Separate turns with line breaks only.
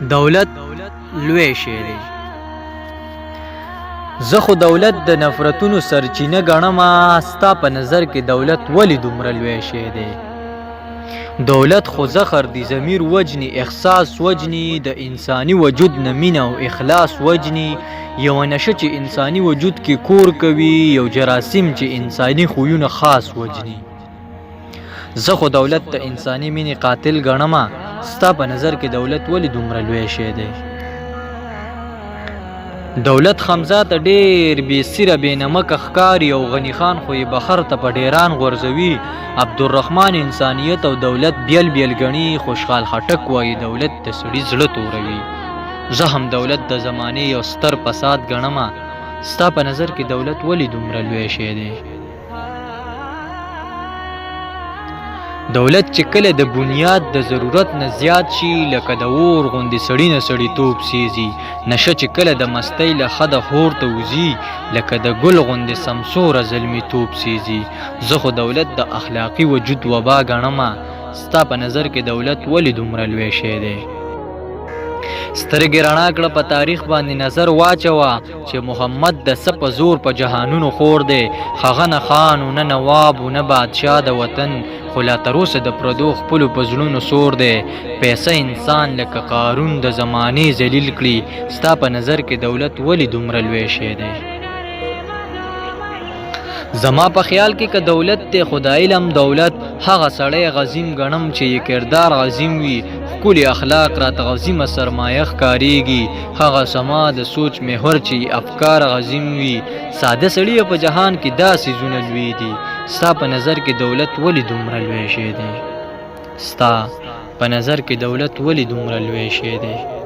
دولت لوی شی دی. زه خو دولت د نفرتونو سرچینه ګڼم. ستا په نظر کې دولت ولې دومره لوی شی دی؟ دولت خو زخر دی، ضمیر وجنی، احساس وجنی، د انسانی وجود نه مینه او اخلاص وجنی، یو نشه چې انسانی وجود کې کور کوي، یو جراثیم چې انسانی خویونه خاص وجنی. زه خو دولت د انسانی مینې قاتل ګڼم. ستا په نظر کې دولت ولې دومره لوی شی دی؟ دولت خمزه ته ډیر بې سیره بې نمکه ښکاري او غني خان خو یې بخر ته په ډیران غورځوي. عبدالرحمن انسانیت او دولت بیل بیل ګڼي. خوشحال خټک وایي دولت د سړي زړه توروي. زه هم دولت د زمانې یو ستر فساد ګڼم. ستا په نظر کې دولت ولې دومره لوی شی دی؟ دولت چې کله د بنیاد د ضرورت نه زیات شي، لکه د اور غوندې سړی نه سړیتوب سیزي. نشه چې کله د مستۍ له خده خور ته وځي، لکه د ګل غوندې سمسوره زلمیتوب سیزي. زه خو دولت د اخلاقي وجود وبا ګڼم. ستا په نظر کې دولت ولې دومره لوی شی دی؟ سترګې رڼا کړه په تاریخ باندې نظر واچوه چې محمد د څه په زور په جهانونو خور دی. هغه نه خان و نه نواب و نه بادشاه د وطن، خو لا تروسه د پردو خپلو په زړونو سور دی. پیسه انسان لکه قارون د زمانې ذلیل کړي. ستا په نظر کې دولت ولې دومره لوی شی دی؟ زما په خیال کې که دولت دی خو د علم دولت، هغه سړی غزیم ګڼم چې یې کردار عظیم وي، ښکلي اخلاق راته عظیمه سرمایه ښکارېږي. هغه سما د سوچ محور چې افکار عظیم وي. ساده سړي په جهان کې دا څیزونه لوی دي. ستا په نظر کې دولت ولې دومره لوی شی دی؟ ستا په نظر کې دولت ولې دومره لوی شی دی؟